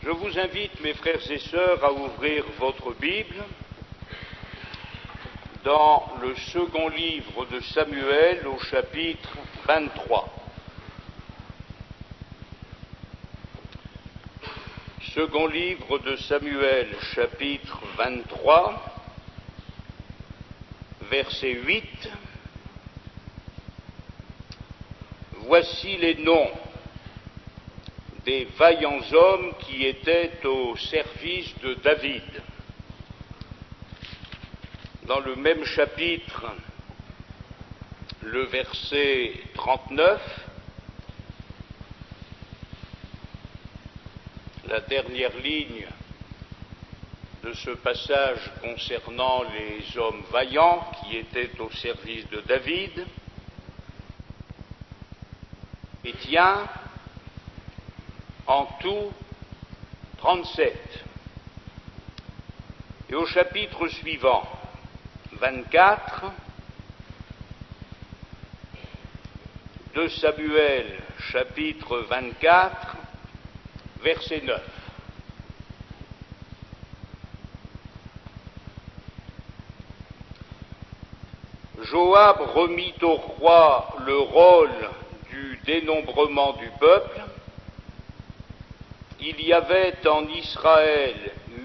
Je vous invite, mes frères et sœurs, à ouvrir votre Bible dans le second livre de Samuel au chapitre 23. Second livre de Samuel, chapitre 23, verset 8. Voici les noms des vaillants hommes qui étaient au service de David. Dans le même chapitre, le verset 39, la dernière ligne de ce passage concernant les hommes vaillants qui étaient au service de David, et tient en tout 37. Et au chapitre suivant, 24, de Samuel, chapitre 24, verset 9. Joab remit au roi le rôle du dénombrement du peuple. Il y avait en Israël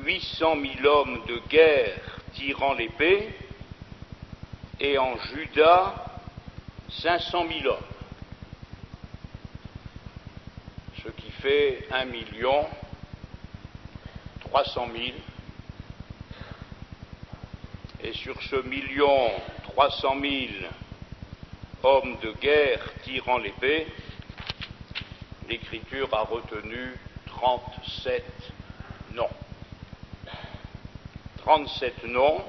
800 000 hommes de guerre tirant l'épée, et en Juda 500 000 hommes, ce qui fait 1 300 000. Et sur ce 1 300 000 hommes de guerre tirant l'épée, l'Écriture a retenu 37 noms. 37 noms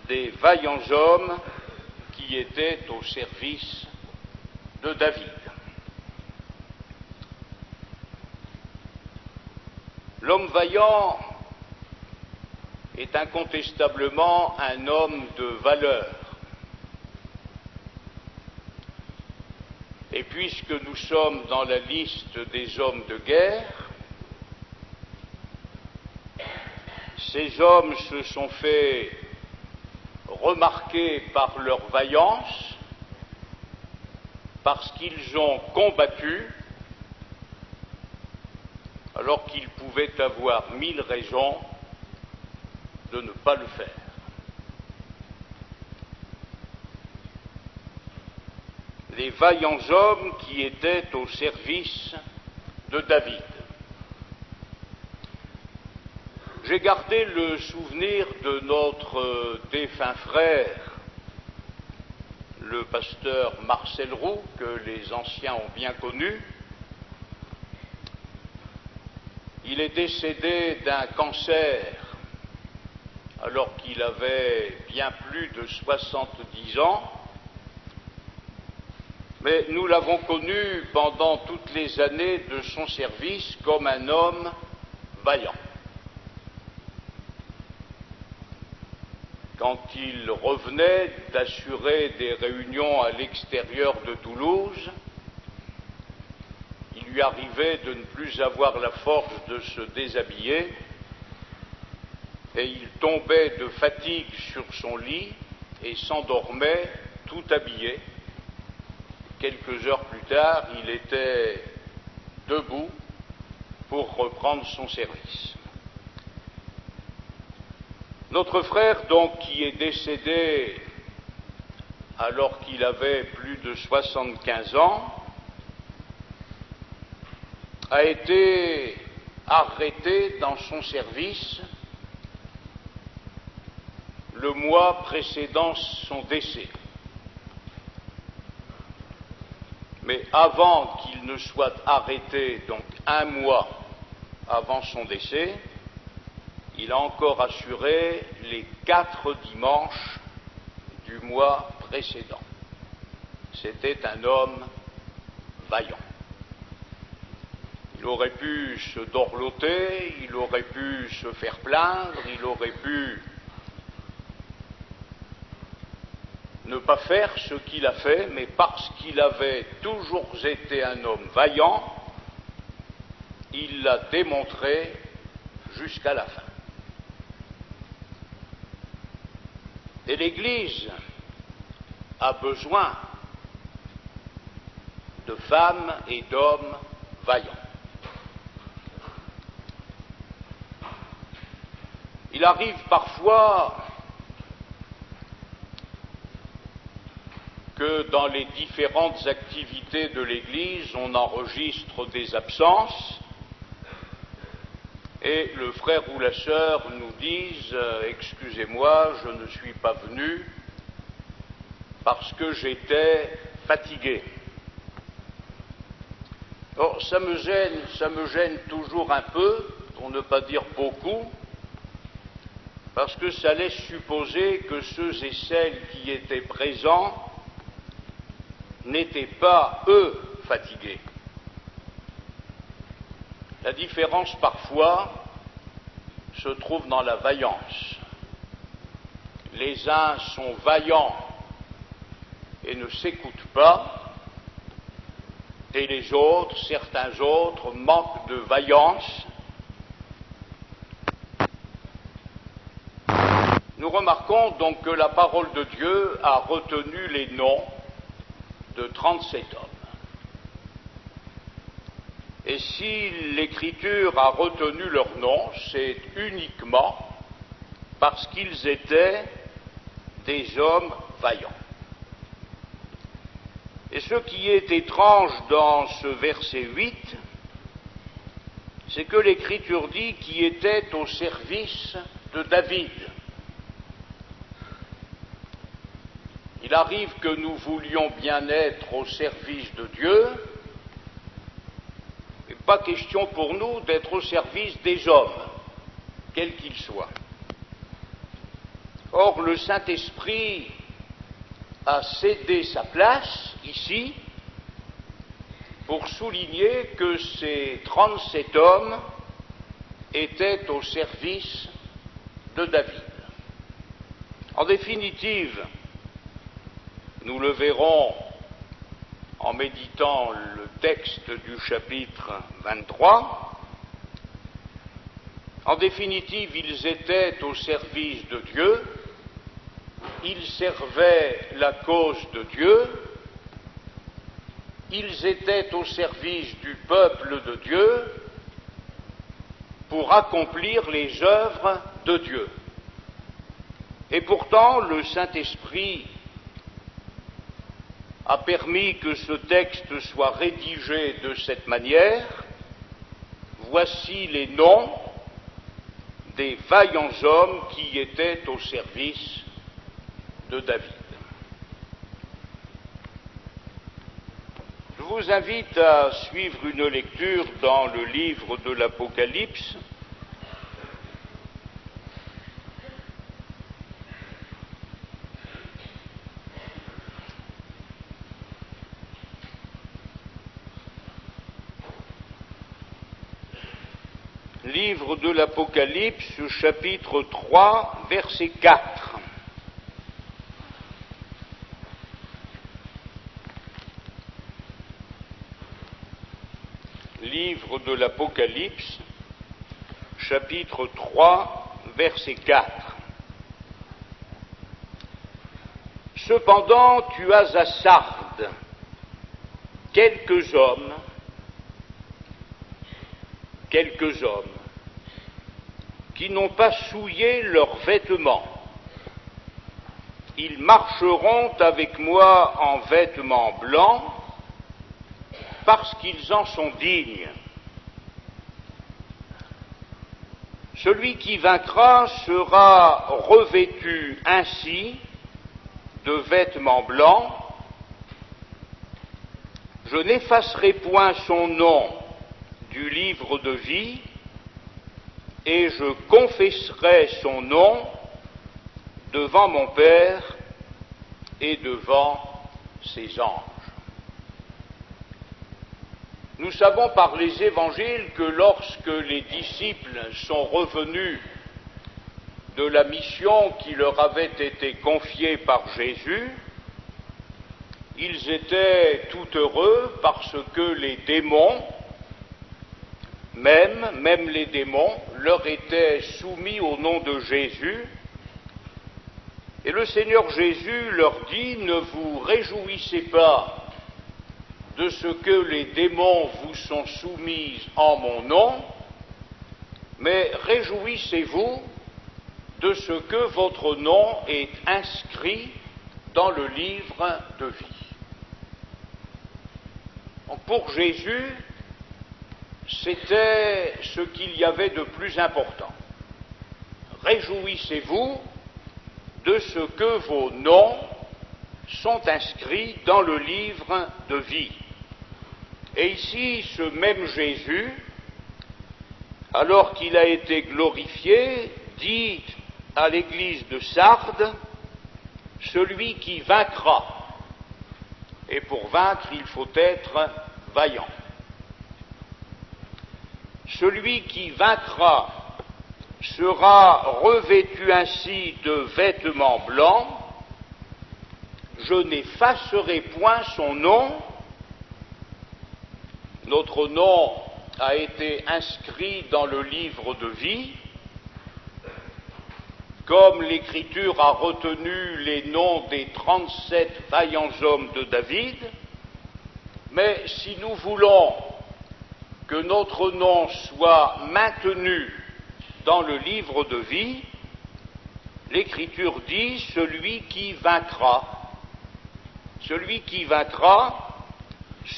des vaillants hommes qui étaient au service de David. L'homme vaillant est incontestablement un homme de valeur. Et puisque nous sommes dans la liste des hommes de guerre, ces hommes se sont fait remarquer par leur vaillance, parce qu'ils ont combattu, alors qu'ils pouvaient avoir 1000 raisons de ne pas le faire. Les vaillants hommes qui étaient au service de David. J'ai gardé le souvenir de notre défunt frère, le pasteur Marcel Roux, que les anciens ont bien connu. Il est décédé d'un cancer alors qu'il avait bien plus de 70 ans. Mais nous l'avons connu pendant toutes les années de son service comme un homme vaillant. Quand il revenait d'assurer des réunions à l'extérieur de Toulouse, il lui arrivait de ne plus avoir la force de se déshabiller et il tombait de fatigue sur son lit et s'endormait tout habillé. Quelques heures plus tard, il était debout pour reprendre son service. Notre frère, donc, qui est décédé alors qu'il avait plus de 75 ans, a été arrêté dans son service le mois précédant son décès. Mais avant qu'il ne soit arrêté, donc un mois avant son décès, il a encore assuré les 4 dimanches du mois précédent. C'était un homme vaillant. Il aurait pu se dorloter, il aurait pu se faire plaindre, il aurait pu ne pas faire ce qu'il a fait, mais parce qu'il avait toujours été un homme vaillant, il l'a démontré jusqu'à la fin. Et l'Église a besoin de femmes et d'hommes vaillants. Il arrive parfois que dans les différentes activités de l'Église, on enregistre des absences et le frère ou la sœur nous disent « Excusez-moi, je ne suis pas venu parce que j'étais fatigué ». Or, ça me gêne toujours un peu, pour ne pas dire beaucoup, parce que ça laisse supposer que ceux et celles qui étaient présents n'étaient pas, eux, fatigués. La différence, parfois, se trouve dans la vaillance. Les uns sont vaillants et ne s'écoutent pas, et les autres, certains autres, manquent de vaillance. Nous remarquons donc que la parole de Dieu a retenu les noms de 37 hommes. Et si l'Écriture a retenu leurs noms, c'est uniquement parce qu'ils étaient des hommes vaillants. Et ce qui est étrange dans ce verset 8, c'est que l'Écriture dit qu'ils étaient au service de David. Il arrive que nous voulions bien être au service de Dieu, et pas question pour nous d'être au service des hommes, quels qu'ils soient. Or, le Saint-Esprit a cédé sa place, ici, pour souligner que ces 37 hommes étaient au service de David. En définitive, nous le verrons en méditant le texte du chapitre 23. En définitive, ils étaient au service de Dieu, ils servaient la cause de Dieu, ils étaient au service du peuple de Dieu pour accomplir les œuvres de Dieu. Et pourtant, le Saint-Esprit a permis que ce texte soit rédigé de cette manière. Voici les noms des vaillants hommes qui étaient au service de David. Je vous invite à suivre une lecture dans le livre de l'Apocalypse, livre de l'Apocalypse, chapitre 3, verset 4. Livre de l'Apocalypse, chapitre 3, verset 4. Cependant, tu as à Sardes quelques hommes, qui n'ont pas souillé leurs vêtements. Ils marcheront avec moi en vêtements blancs, parce qu'ils en sont dignes. Celui qui vaincra sera revêtu ainsi de vêtements blancs. Je n'effacerai point son nom du livre de vie, et je confesserai son nom devant mon Père et devant ses anges. Nous savons par les évangiles que lorsque les disciples sont revenus de la mission qui leur avait été confiée par Jésus, ils étaient tout heureux parce que les démons même les démons, leur étaient soumis au nom de Jésus. Et le Seigneur Jésus leur dit, ne vous réjouissez pas de ce que les démons vous sont soumis en mon nom, mais réjouissez-vous de ce que votre nom est inscrit dans le livre de vie. Donc pour Jésus, c'était ce qu'il y avait de plus important. Réjouissez-vous de ce que vos noms sont inscrits dans le livre de vie. Et ici, ce même Jésus, alors qu'il a été glorifié, dit à l'église de Sardes, celui qui vaincra. Et pour vaincre, il faut être vaillant. Celui qui vaincra sera revêtu ainsi de vêtements blancs, je n'effacerai point son nom. Notre nom a été inscrit dans le livre de vie, comme l'Écriture a retenu les noms des 37 vaillants hommes de David, mais si nous voulons que notre nom soit maintenu dans le livre de vie, l'Écriture dit « celui qui vaincra ». Celui qui vaincra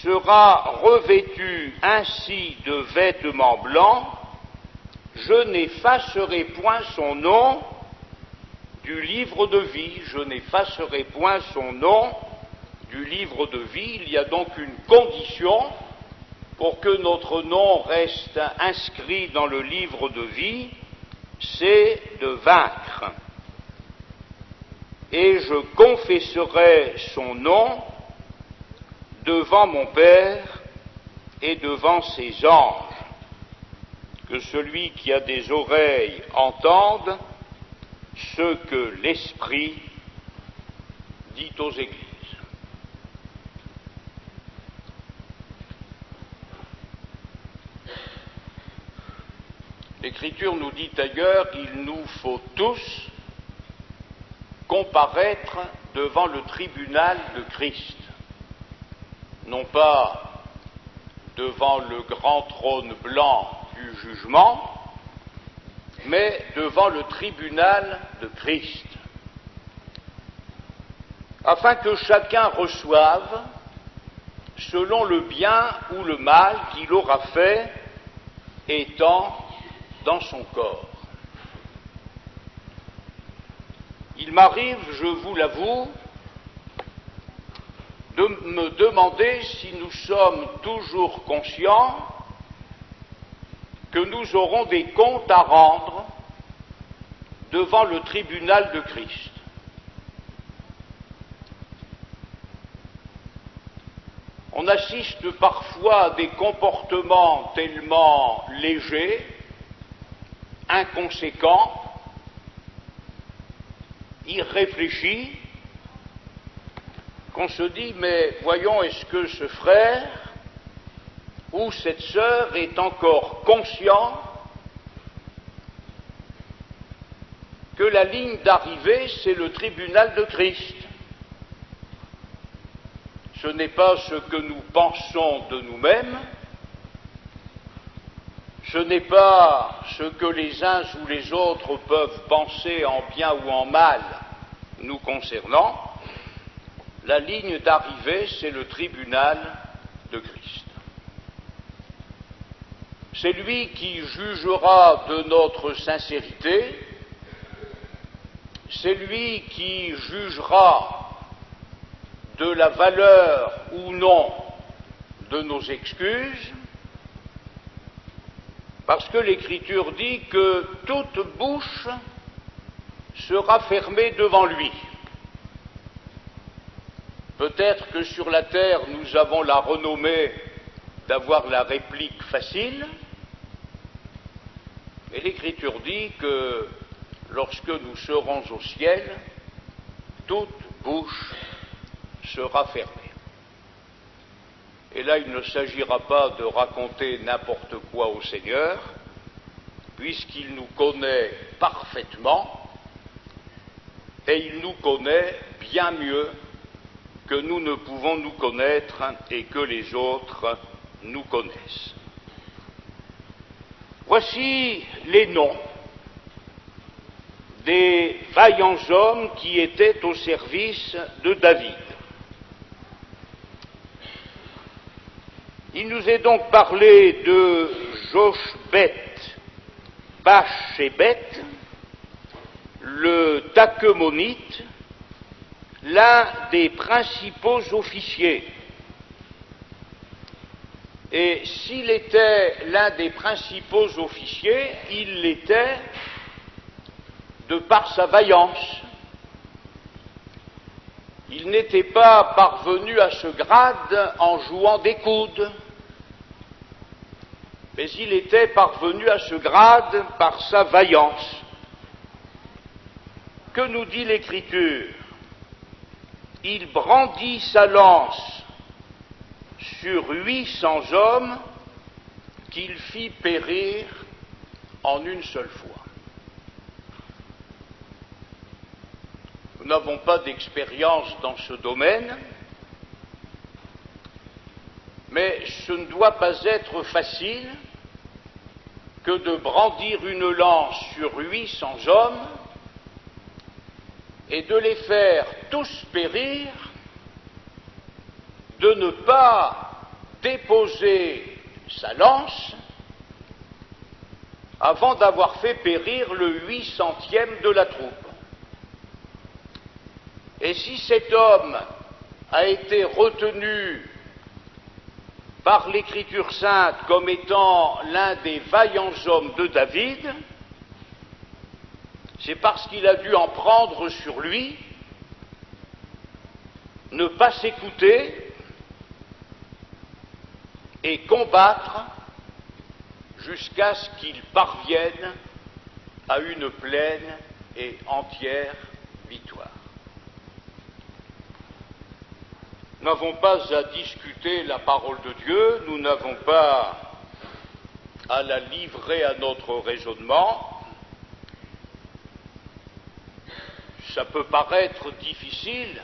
sera revêtu ainsi de vêtements blancs, je n'effacerai point son nom du livre de vie, je n'effacerai point son nom du livre de vie. Il y a donc une condition pour que notre nom reste inscrit dans le livre de vie, c'est de vaincre. Et je confesserai son nom devant mon Père et devant ses anges. Que celui qui a des oreilles entende ce que l'Esprit dit aux églises. L'Écriture nous dit ailleurs qu'il nous faut tous comparaître devant le tribunal de Christ, non pas devant le grand trône blanc du jugement, mais devant le tribunal de Christ, afin que chacun reçoive selon le bien ou le mal qu'il aura fait étant dans son corps. Il m'arrive, je vous l'avoue, de me demander si nous sommes toujours conscients que nous aurons des comptes à rendre devant le tribunal de Christ. On assiste parfois à des comportements tellement légers, inconséquents, irréfléchis, qu'on se dit, mais voyons, est-ce que ce frère ou cette sœur est encore conscient que la ligne d'arrivée, c'est le tribunal de Christ. Ce n'est pas ce que nous pensons de nous-mêmes, ce n'est pas ce que les uns ou les autres peuvent penser en bien ou en mal nous concernant. La ligne d'arrivée, c'est le tribunal de Christ. C'est lui qui jugera de notre sincérité, c'est lui qui jugera de la valeur ou non de nos excuses, parce que l'Écriture dit que toute bouche sera fermée devant lui. Peut-être que sur la terre, nous avons la renommée d'avoir la réplique facile, mais l'Écriture dit que lorsque nous serons au ciel, toute bouche sera fermée. et là il ne s'agira pas de raconter n'importe quoi au Seigneur, puisqu'il nous connaît parfaitement, et il nous connaît bien mieux que nous ne pouvons nous connaître et que les autres nous connaissent. Voici les noms des vaillants hommes qui étaient au service de David. Il nous est donc parlé de Joshbet Bachébet, le Tachemonite, l'un des principaux officiers. Et s'il était l'un des principaux officiers, il l'était de par sa vaillance. Il n'était pas parvenu à ce grade en jouant des coudes, mais il était parvenu à ce grade par sa vaillance. Que nous dit l'Écriture? Il brandit sa lance sur 800 hommes qu'il fit périr en une seule fois. Nous n'avons pas d'expérience dans ce domaine, mais ce ne doit pas être facile que de brandir une lance sur 800 hommes et de les faire tous périr, de ne pas déposer sa lance avant d'avoir fait périr le 800e de la troupe. Et si cet homme a été retenu par l'Écriture sainte comme étant l'un des vaillants hommes de David, c'est parce qu'il a dû en prendre sur lui, ne pas s'écouter et combattre jusqu'à ce qu'il parvienne à une pleine et entière victoire. Nous n'avons pas à discuter la parole de Dieu, nous n'avons pas à la livrer à notre raisonnement. Ça peut paraître difficile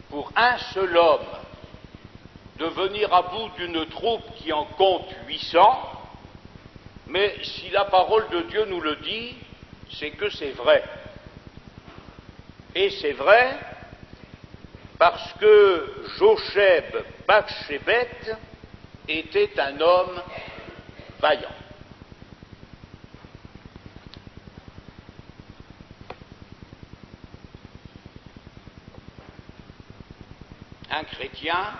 pour un seul homme de venir à bout d'une troupe qui en compte 800, mais si la parole de Dieu nous le dit, c'est que c'est vrai. Et c'est vrai parce que Josheb Bachébet était un homme vaillant. Un chrétien,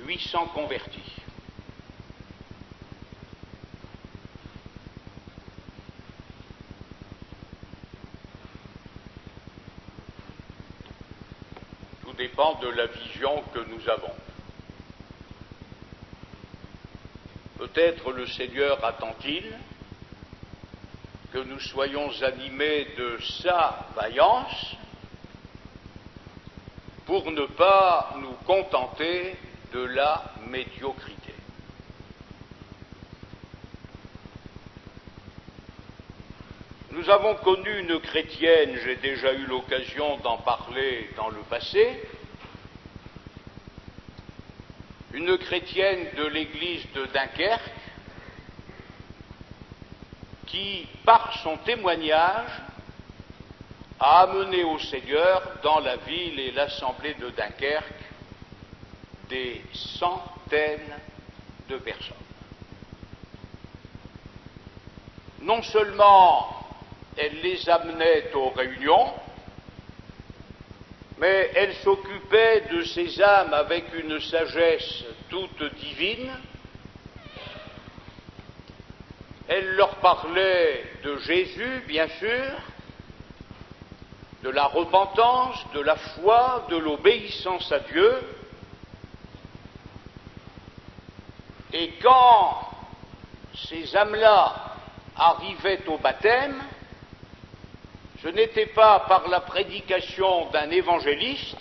800 convertis. Tout dépend de la vision que nous avons. Peut-être le Seigneur attend-il que nous soyons animés de sa vaillance pour ne pas nous contenter de la médiocrité. Nous avons connu une chrétienne, j'ai déjà eu l'occasion d'en parler dans le passé, une chrétienne de l'église de Dunkerque, qui, par son témoignage, a amené au Seigneur, dans la ville et l'assemblée de Dunkerque, des centaines de personnes. Non seulement elle les amenait aux réunions, mais elle s'occupait de ces âmes avec une sagesse toute divine. Elle leur parlait de Jésus, bien sûr, de la repentance, de la foi, de l'obéissance à Dieu. Et quand ces âmes-là arrivaient au baptême, ce n'était pas par la prédication d'un évangéliste,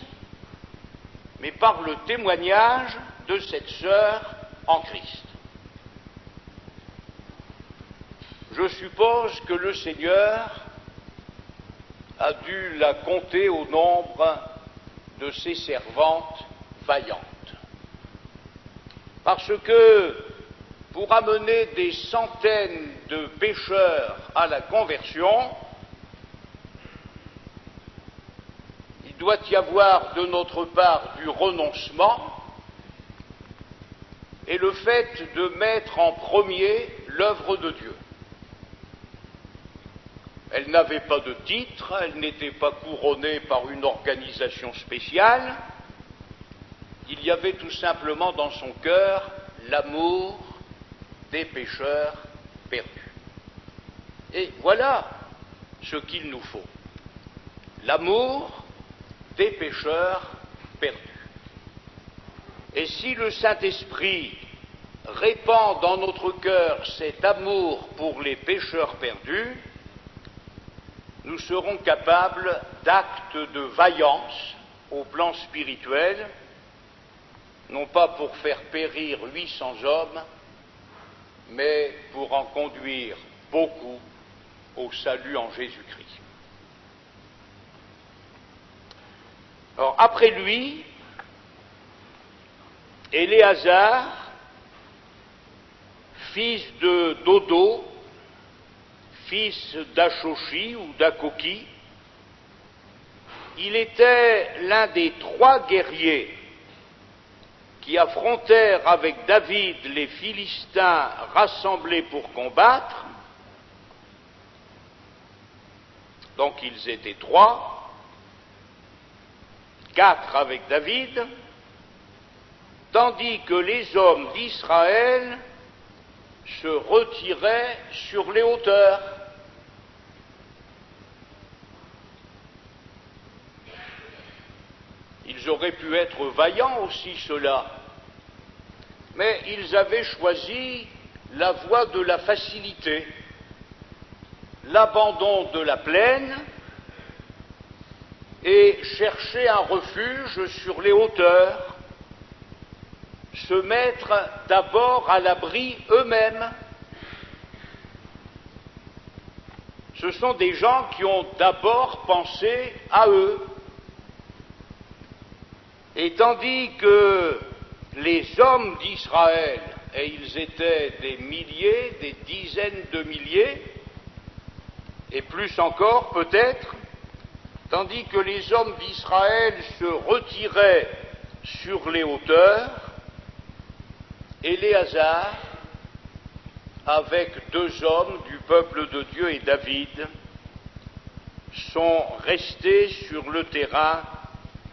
mais par le témoignage de cette sœur en Christ. Je suppose que le Seigneur a dû la compter au nombre de ses servantes vaillantes. Parce que pour amener des centaines de pécheurs à la conversion, il doit y avoir de notre part du renoncement et le fait de mettre en premier l'œuvre de Dieu. Elle n'avait pas de titre, elle n'était pas couronnée par une organisation spéciale. Il y avait tout simplement dans son cœur l'amour des pécheurs perdus. Et voilà ce qu'il nous faut, l'amour des pécheurs perdus. Et si le Saint-Esprit répand dans notre cœur cet amour pour les pécheurs perdus, nous serons capables d'actes de vaillance au plan spirituel, non pas pour faire périr 800 hommes, mais pour en conduire beaucoup au salut en Jésus-Christ. Alors, après lui, Éléazar, fils de Dodo, fils d'Achochi ou d'Akoki, il était l'un des 3 guerriers qui affrontèrent avec David les Philistins rassemblés pour combattre. Donc ils étaient 3, 4 avec David, tandis que les hommes d'Israël se retiraient sur les hauteurs. Ils auraient pu être vaillants aussi, ceux-là, mais ils avaient choisi la voie de la facilité, l'abandon de la plaine, et chercher un refuge sur les hauteurs, se mettre d'abord à l'abri eux-mêmes. Ce sont des gens qui ont d'abord pensé à eux. Et tandis que les hommes d'Israël, et ils étaient des milliers, des dizaines de milliers, et plus encore peut-être, tandis que les hommes d'Israël se retiraient sur les hauteurs, Éléazar, avec 2 hommes du peuple de Dieu et David, sont restés sur le terrain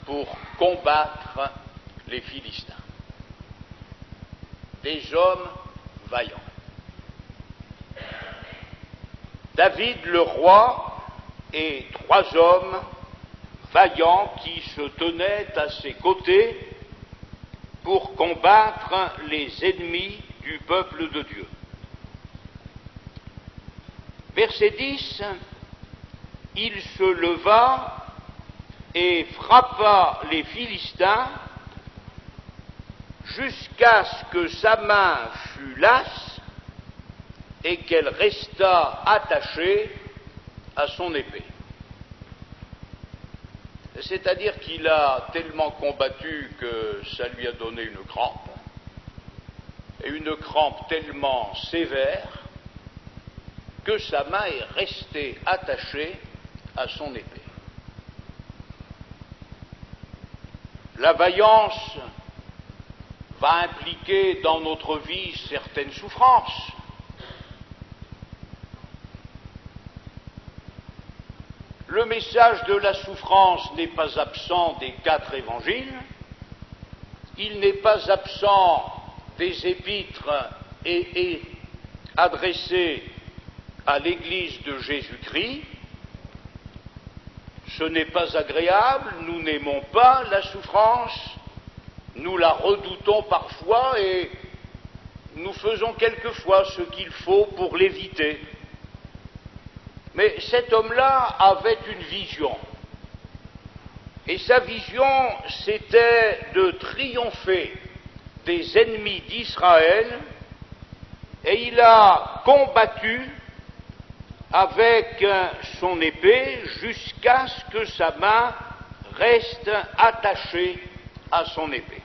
pour combattre les Philistins. Des hommes vaillants. David le roi et 3 hommes vaillants qui se tenaient à ses côtés pour combattre les ennemis du peuple de Dieu. Verset 10, il se leva et frappa les Philistins jusqu'à ce que sa main fût lasse et qu'elle restât attachée à son épée. C'est-à-dire qu'il a tellement combattu que ça lui a donné une crampe, et une crampe tellement sévère que sa main est restée attachée à son épée. La vaillance va impliquer dans notre vie certaines souffrances. Le message de la souffrance n'est pas absent des 4 évangiles, il n'est pas absent des épîtres et adressé à l'Église de Jésus-Christ. Ce n'est pas agréable, nous n'aimons pas la souffrance, nous la redoutons parfois et nous faisons quelquefois ce qu'il faut pour l'éviter. Mais cet homme-là avait une vision. Et sa vision, c'était de triompher des ennemis d'Israël, et il a combattu avec son épée jusqu'à ce que sa main reste attachée à son épée.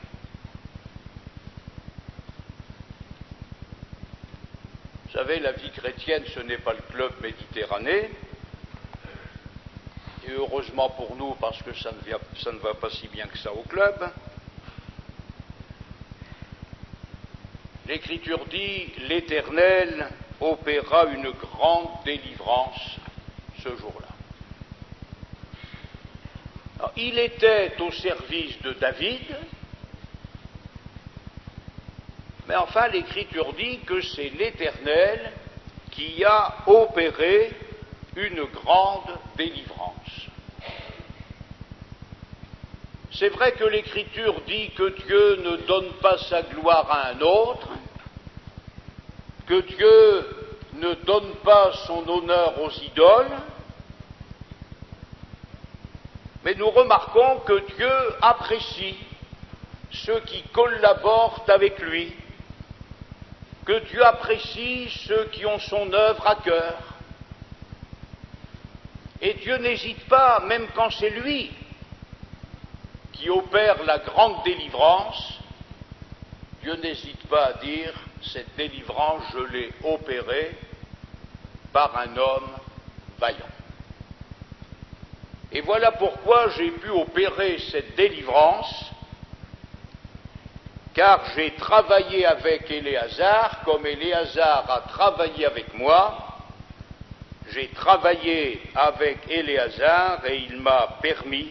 Vous savez, la vie chrétienne, ce n'est pas le club Méditerranée, et heureusement pour nous, parce que ça ne va pas si bien que ça au club. L'Écriture dit, l'Éternel opéra une grande délivrance ce jour-là. Alors, il était au service de David, mais enfin l'Écriture dit que c'est l'Éternel qui a opéré une grande délivrance. C'est vrai que l'Écriture dit que Dieu ne donne pas sa gloire à un autre, que Dieu ne donne pas son honneur aux idoles, mais nous remarquons que Dieu apprécie ceux qui collaborent avec lui, que Dieu apprécie ceux qui ont son œuvre à cœur. Et Dieu n'hésite pas, même quand c'est lui qui opère la grande délivrance, Dieu n'hésite pas à dire, cette délivrance, je l'ai opérée par un homme vaillant. Et voilà pourquoi j'ai pu opérer cette délivrance, car j'ai travaillé avec Éléazar, comme Éléazar a travaillé avec moi. J'ai travaillé avec Éléazar et il m'a permis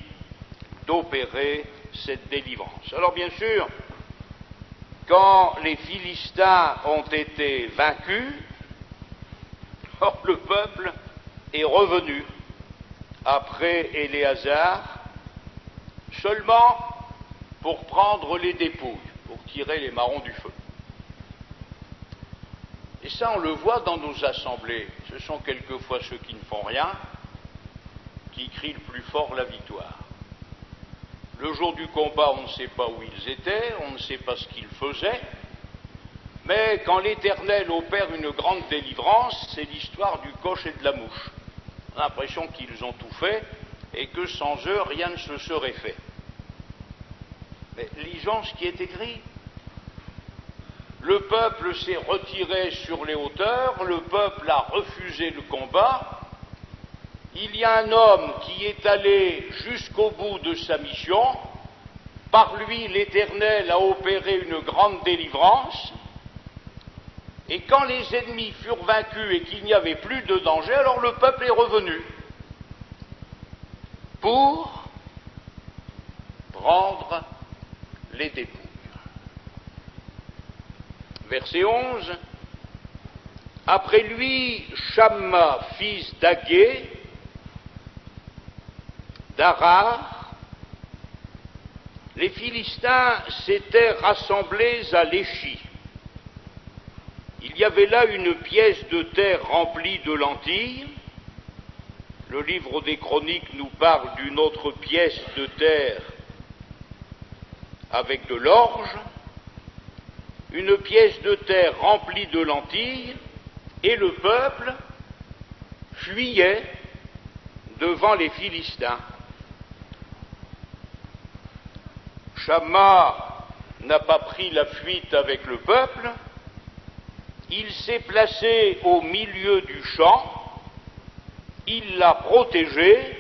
d'opérer cette délivrance. Alors bien sûr, quand les Philistins ont été vaincus, le peuple est revenu après Éléazar, seulement pour prendre les dépouilles, pour tirer les marrons du feu. Et ça, on le voit dans nos assemblées. Ce sont quelquefois ceux qui ne font rien qui crient le plus fort la victoire. Le jour du combat, on ne sait pas où ils étaient, on ne sait pas ce qu'ils faisaient, mais quand l'Éternel opère une grande délivrance, c'est l'histoire du coche et de la mouche. On a l'impression qu'ils ont tout fait et que sans eux, rien ne se serait fait. Mais lisons ce qui est écrit. Le peuple s'est retiré sur les hauteurs, le peuple a refusé le combat. Il y a un homme qui est allé jusqu'au bout de sa mission. Par lui, l'Éternel a opéré une grande délivrance. Et quand les ennemis furent vaincus et qu'il n'y avait plus de danger, alors le peuple est revenu pour prendre les dépouilles. Verset 11. Après lui, Shamma, fils d'Agé, d'Arar, les Philistins s'étaient rassemblés à Léchi. Il y avait là une pièce de terre remplie de lentilles. Le livre des Chroniques nous parle d'une autre pièce de terre avec de l'orge, une pièce de terre remplie de lentilles, et le peuple fuyait devant les Philistins. Shamma n'a pas pris la fuite avec le peuple, il s'est placé au milieu du champ, il l'a protégé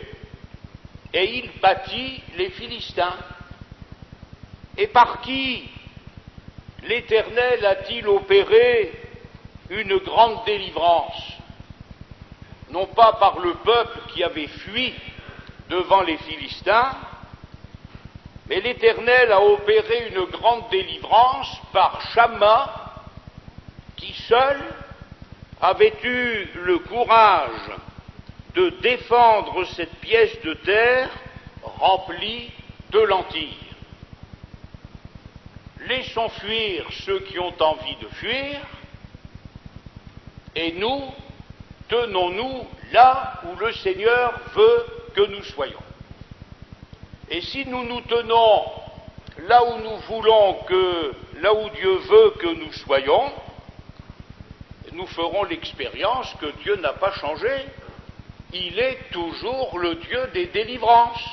et il battit les Philistins. Et par qui l'Éternel a-t-il opéré une grande délivrance? Non pas par le peuple qui avait fui devant les Philistins, mais l'Éternel a opéré une grande délivrance par Shamma, qui seul avait eu le courage de défendre cette pièce de terre remplie de lentilles. Laissons fuir ceux qui ont envie de fuir, et nous, tenons-nous là où le Seigneur veut que nous soyons. Et si nous nous tenons là où nous voulons là où Dieu veut que nous soyons, nous ferons l'expérience que Dieu n'a pas changé. Il est toujours le Dieu des délivrances.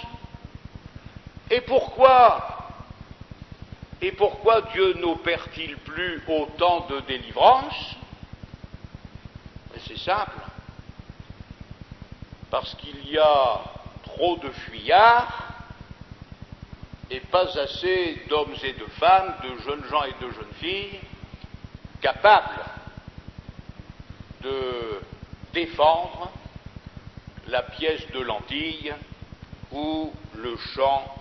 Et pourquoi Dieu n'opère-t-il plus autant de délivrances? C'est simple. Parce qu'il y a trop de fuyards et pas assez d'hommes et de femmes, de jeunes gens et de jeunes filles capables de défendre la pièce de lentille ou le champ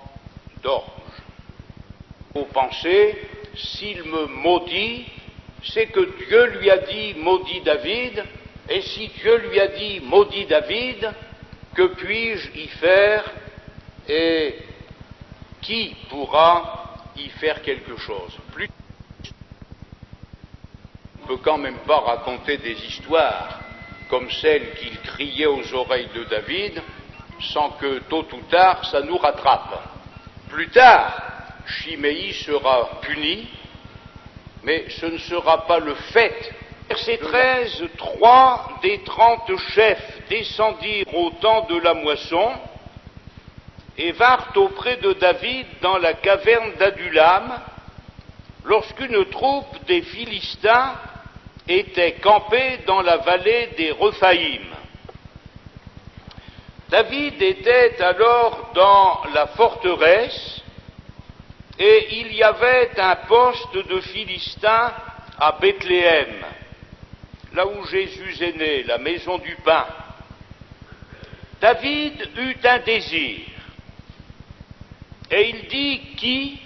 d'orge. Vous pensez, s'il me maudit, c'est que Dieu lui a dit maudit David, et si Dieu lui a dit maudit David, que puis-je y faire et qui pourra y faire quelque chose? Plus on ne peut quand même pas raconter des histoires comme celle qu'il criait aux oreilles de David, sans que tôt ou tard ça nous rattrape. Plus tard, Chiméi sera puni, mais ce ne sera pas le fait. Verset 13, 3 des 30 chefs descendirent au temps de la moisson et vinrent auprès de David dans la caverne d'Adulam, lorsqu'une troupe des Philistins était campée dans la vallée des Rephaïm. David était alors dans la forteresse, et il y avait un poste de Philistins à Bethléem, là où Jésus est né, la maison du pain. David eut un désir, et il dit, qui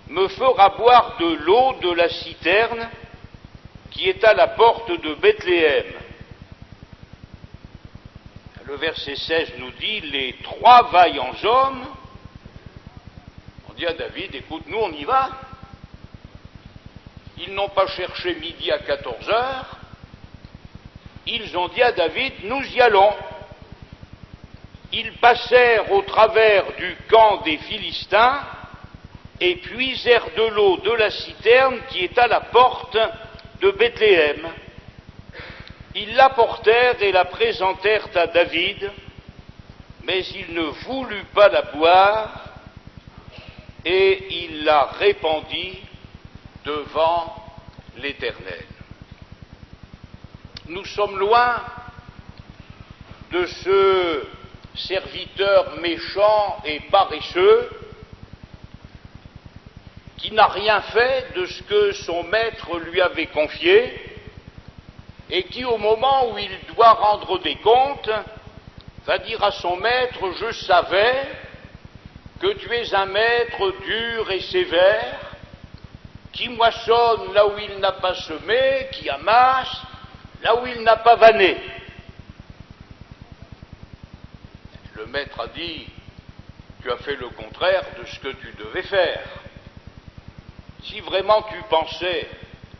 me fera boire de l'eau de la citerne qui est à la porte de Bethléem? Le verset 16 nous dit, les 3 vaillants hommes ont dit à David, écoute, nous on y va. Ils n'ont pas cherché midi à 14 heures, ils ont dit à David, nous y allons. Ils passèrent au travers du camp des Philistins et puisèrent de l'eau de la citerne qui est à la porte de Bethléem. Ils l'apportèrent et la présentèrent à David, mais il ne voulut pas la boire, et il la répandit devant l'Éternel. Nous sommes loin de ce serviteur méchant et paresseux qui n'a rien fait de ce que son maître lui avait confié et qui, au moment où il doit rendre des comptes, va dire à son maître, je savais que tu es un maître dur et sévère, qui moissonne là où il n'a pas semé, qui amasse là où il n'a pas vanné. Le maître a dit, tu as fait le contraire de ce que tu devais faire. Si vraiment tu pensais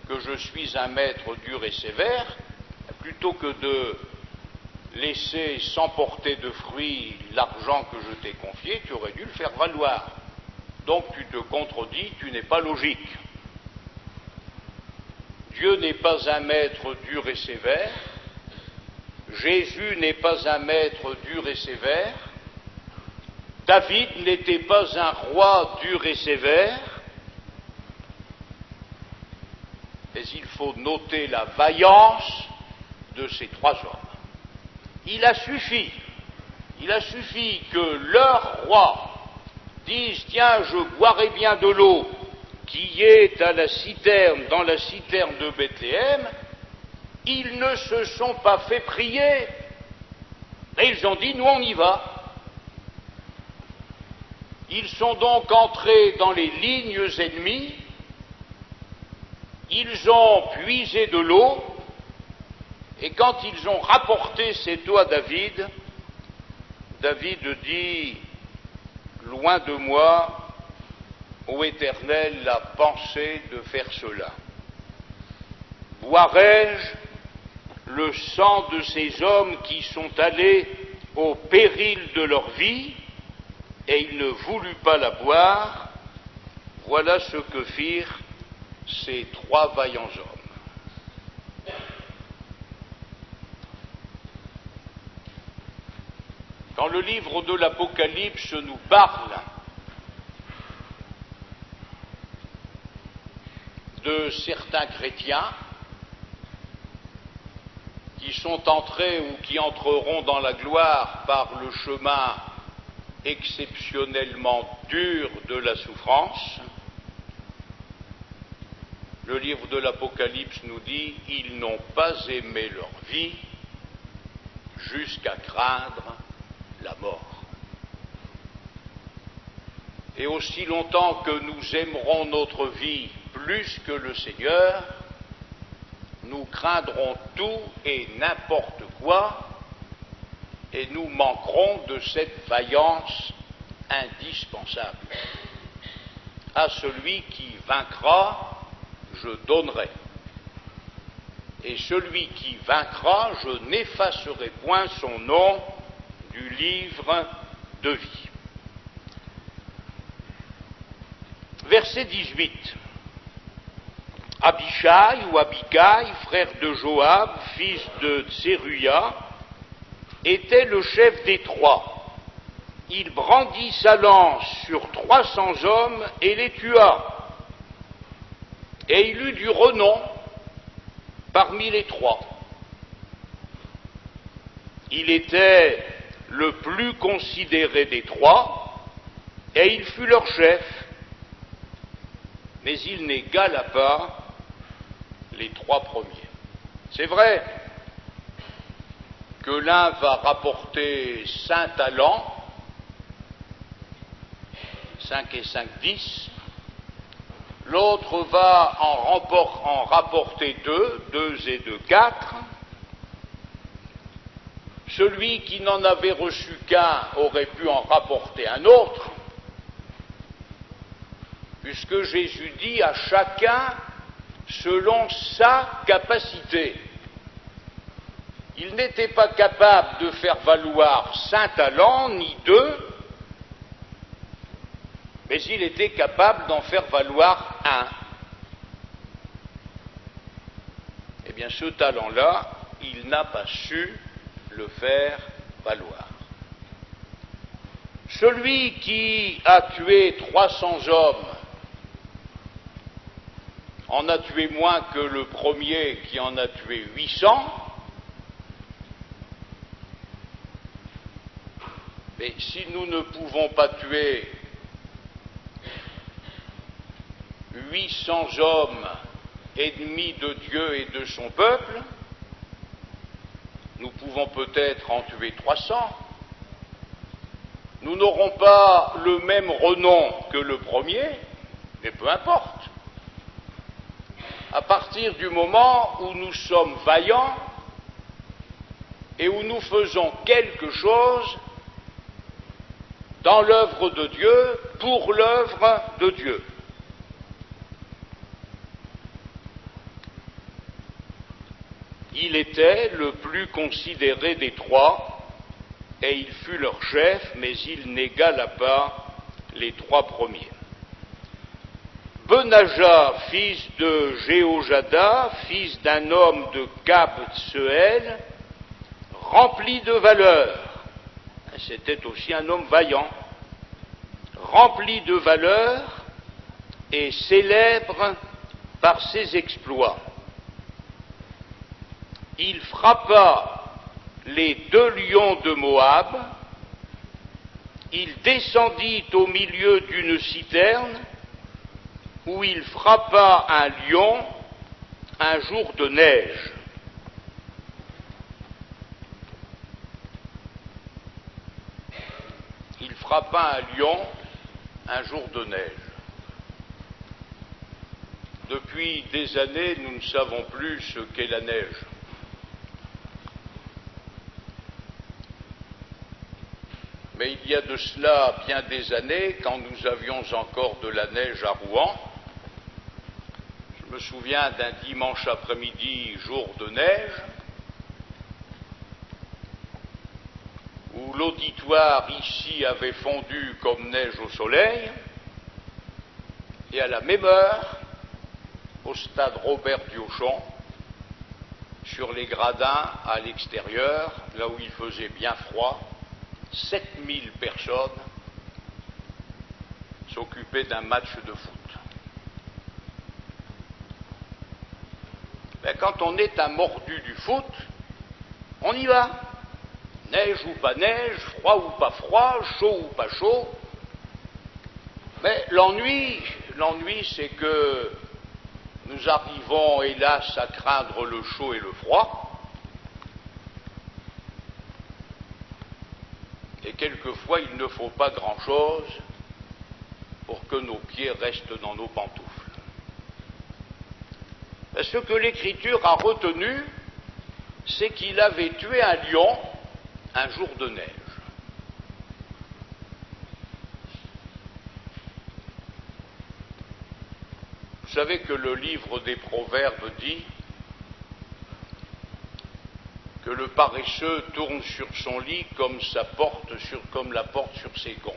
que je suis un maître dur et sévère, plutôt que de laisser sans porter de fruits l'argent que je t'ai confié, tu aurais dû le faire valoir. Donc tu te contredis, tu n'es pas logique. Dieu n'est pas un maître dur et sévère, Jésus n'est pas un maître dur et sévère, David n'était pas un roi dur et sévère, mais il faut noter la vaillance de ces 3 hommes. Il a suffi que leur roi dise, tiens, je boirai bien de l'eau qui est à la citerne, dans la citerne de Bethléem. Ils ne se sont pas fait prier, et ils ont dit, nous on y va. Ils sont donc entrés dans les lignes ennemies, ils ont puisé de l'eau, et quand ils ont rapporté cette eau à David, David dit, loin de moi, ô Éternel, la pensée de faire cela. Boirai-je le sang de ces hommes qui sont allés au péril de leur vie, et il ne voulut pas la boire. Voilà ce que firent ces 3 vaillants hommes. Quand le livre de l'Apocalypse nous parle de certains chrétiens qui sont entrés ou qui entreront dans la gloire par le chemin exceptionnellement dur de la souffrance, le livre de l'Apocalypse nous dit « Ils n'ont pas aimé leur vie jusqu'à craindre la mort. » Et aussi longtemps que nous aimerons notre vie plus que le Seigneur, nous craindrons tout et n'importe quoi, et nous manquerons de cette vaillance indispensable. À celui qui vaincra, je donnerai. Et celui qui vaincra, je n'effacerai point son nom du livre de vie. Verset 18. Abishai ou Abigaï, frère de Joab, fils de Tseruya, était le chef des 3. Il brandit sa lance sur 300 hommes et les tua. Et il eut du renom parmi les 3. Il était le plus considéré des 3, et il fut leur chef, mais il n'égala pas les 3 premiers. C'est vrai que l'un va rapporter 5 talents, 5 et 5, 10, l'autre va en rapporter 2, 2 et 2, 4, celui qui n'en avait reçu qu'un aurait pu en rapporter un autre, puisque Jésus dit à chacun selon sa capacité. Il n'était pas capable de faire valoir 5 talents, ni 2, mais il était capable d'en faire valoir 1. Eh bien, ce talent-là, il n'a pas su le faire valoir. Celui qui a tué 300 hommes en a tué moins que le premier qui en a tué 800, mais si nous ne pouvons pas tuer 800 hommes ennemis de Dieu et de son peuple, nous pouvons peut-être en tuer 300. Nous n'aurons pas le même renom que le premier, mais peu importe. À partir du moment où nous sommes vaillants et où nous faisons quelque chose dans l'œuvre de Dieu, pour l'œuvre de Dieu. Il était le plus considéré des 3, et il fut leur chef, mais il n'égala pas les 3 premiers. Benaja, fils de Jéhojada, fils d'un homme de Cab-Tseuel, rempli de valeur, c'était aussi un homme vaillant, rempli de valeur et célèbre par ses exploits. Il frappa les 2 lions de Moab, il descendit au milieu d'une citerne, où il frappa un lion un jour de neige. Il frappa un lion un jour de neige. Depuis des années, nous ne savons plus ce qu'est la neige. Mais il y a de cela bien des années, quand nous avions encore de la neige à Rouen, je me souviens d'un dimanche après-midi, jour de neige, l'auditoire ici avait fondu comme neige au soleil, et à la même heure, au stade Robert Diochon, sur les gradins à l'extérieur, là où il faisait bien froid, 7000 personnes s'occupaient d'un match de foot. Mais quand on est un mordu du foot, on y va. Neige ou pas neige, froid ou pas froid, chaud ou pas chaud. Mais l'ennui, c'est que nous arrivons, hélas, à craindre le chaud et le froid. Et quelquefois, il ne faut pas grand-chose pour que nos pieds restent dans nos pantoufles. Ce que l'Écriture a retenu, c'est qu'il avait tué un lion un jour de neige. Vous savez que le livre des Proverbes dit que le paresseux tourne sur son lit comme la porte sur ses gonds.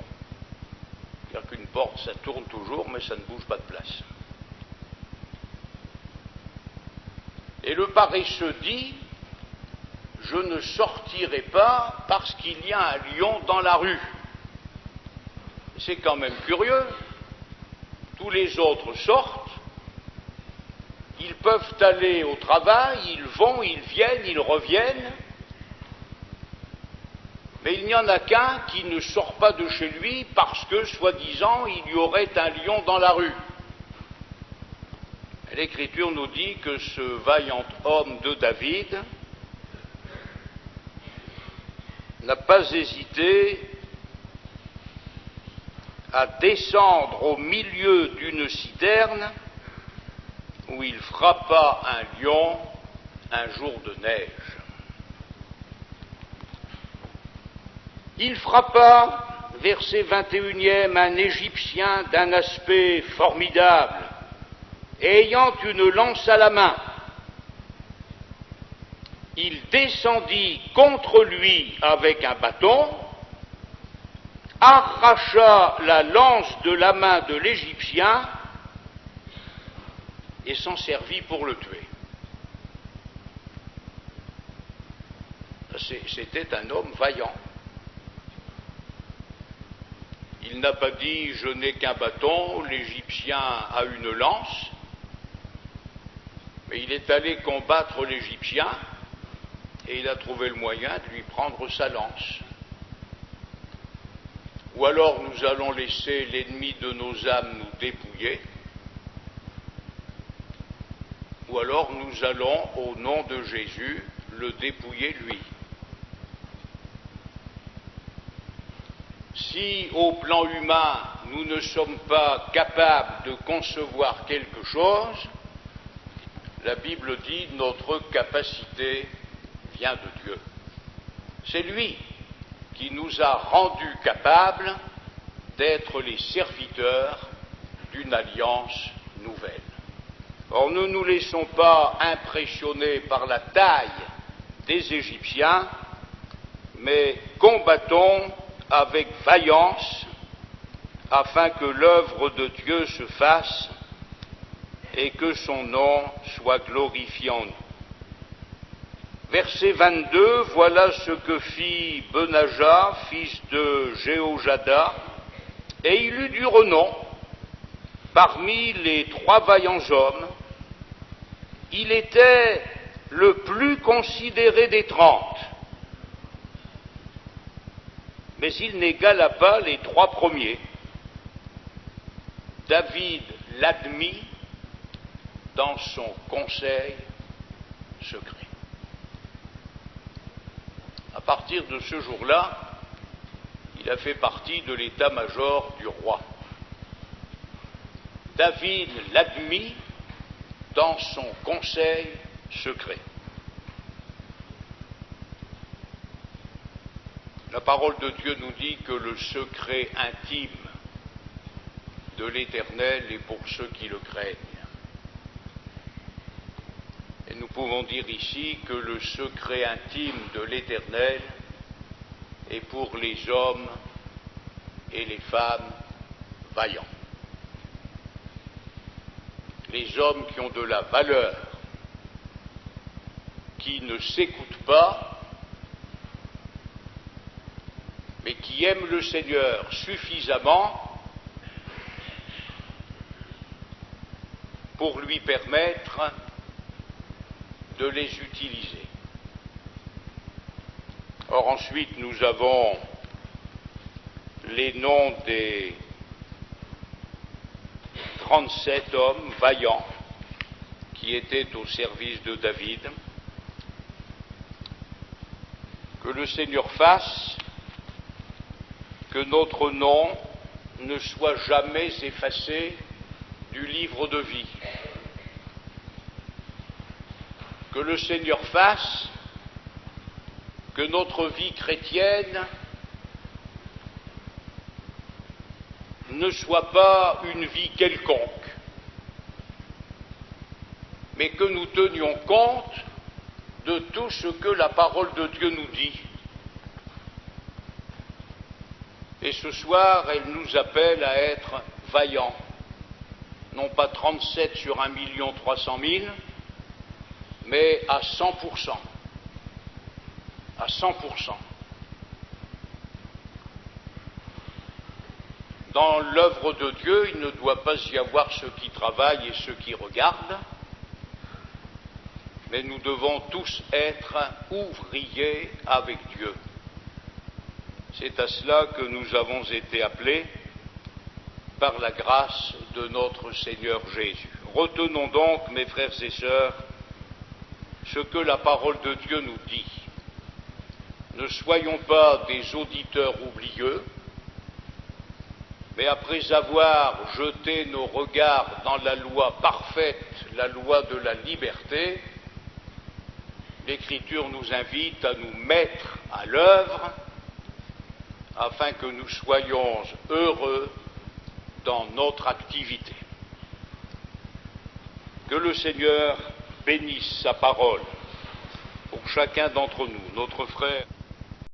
C'est-à-dire qu'une porte, ça tourne toujours, mais ça ne bouge pas de place. Et le paresseux dit, je ne sortirai pas parce qu'il y a un lion dans la rue. C'est quand même curieux. Tous les autres sortent, ils peuvent aller au travail, ils vont, ils viennent, ils reviennent, mais il n'y en a qu'un qui ne sort pas de chez lui parce que, soi-disant, il y aurait un lion dans la rue. L'Écriture nous dit que ce vaillant homme de David n'a pas hésité à descendre au milieu d'une citerne où il frappa un lion un jour de neige. Il frappa, verset 21e, un Égyptien d'un aspect formidable, ayant une lance à la main. Il descendit contre lui avec un bâton, arracha la lance de la main de l'Égyptien et s'en servit pour le tuer. C'était un homme vaillant. Il n'a pas dit « je n'ai qu'un bâton, l'Égyptien a une lance », mais il est allé combattre l'Égyptien et il a trouvé le moyen de lui prendre sa lance. Ou alors nous allons laisser l'ennemi de nos âmes nous dépouiller, ou alors nous allons, au nom de Jésus, le dépouiller lui. Si, au plan humain, nous ne sommes pas capables de concevoir quelque chose, la Bible dit « notre capacité vient de Dieu ». C'est lui qui nous a rendus capables d'être les serviteurs d'une alliance nouvelle. Or, ne nous laissons pas impressionner par la taille des Égyptiens, mais combattons avec vaillance afin que l'œuvre de Dieu se fasse et que son nom soit glorifié en nous. Verset 22, voilà ce que fit Benaja, fils de Jéhojada, et il eut du renom parmi les 3 vaillants hommes. Il était le plus considéré des 30, mais il n'égala pas les 3 premiers. David l'admit dans son conseil secret. À partir de ce jour-là, il a fait partie de l'état-major du roi. David l'admit dans son conseil secret. La parole de Dieu nous dit que le secret intime de l'Éternel est pour ceux qui le craignent. Et nous pouvons dire ici que le secret intime de l'Éternel et pour les hommes et les femmes vaillants. Les hommes qui ont de la valeur, qui ne s'écoutent pas, mais qui aiment le Seigneur suffisamment pour lui permettre de les utiliser. Or ensuite nous avons les noms des 37 hommes vaillants qui étaient au service de David. Que le Seigneur fasse que notre nom ne soit jamais effacé du livre de vie. Que le Seigneur fasse que notre vie chrétienne ne soit pas une vie quelconque, mais que nous tenions compte de tout ce que la parole de Dieu nous dit. Et ce soir, elle nous appelle à être vaillants, non pas 37 sur 1 300 000, mais à 100%. À 100%. Dans l'œuvre de Dieu, il ne doit pas y avoir ceux qui travaillent et ceux qui regardent, mais nous devons tous être ouvriers avec Dieu. C'est à cela que nous avons été appelés par la grâce de notre Seigneur Jésus. Retenons donc, mes frères et sœurs, ce que la parole de Dieu nous dit. Ne soyons pas des auditeurs oublieux, mais après avoir jeté nos regards dans la loi parfaite, la loi de la liberté, l'Écriture nous invite à nous mettre à l'œuvre afin que nous soyons heureux dans notre activité. Que le Seigneur bénisse sa parole pour chacun d'entre nous, notre frère.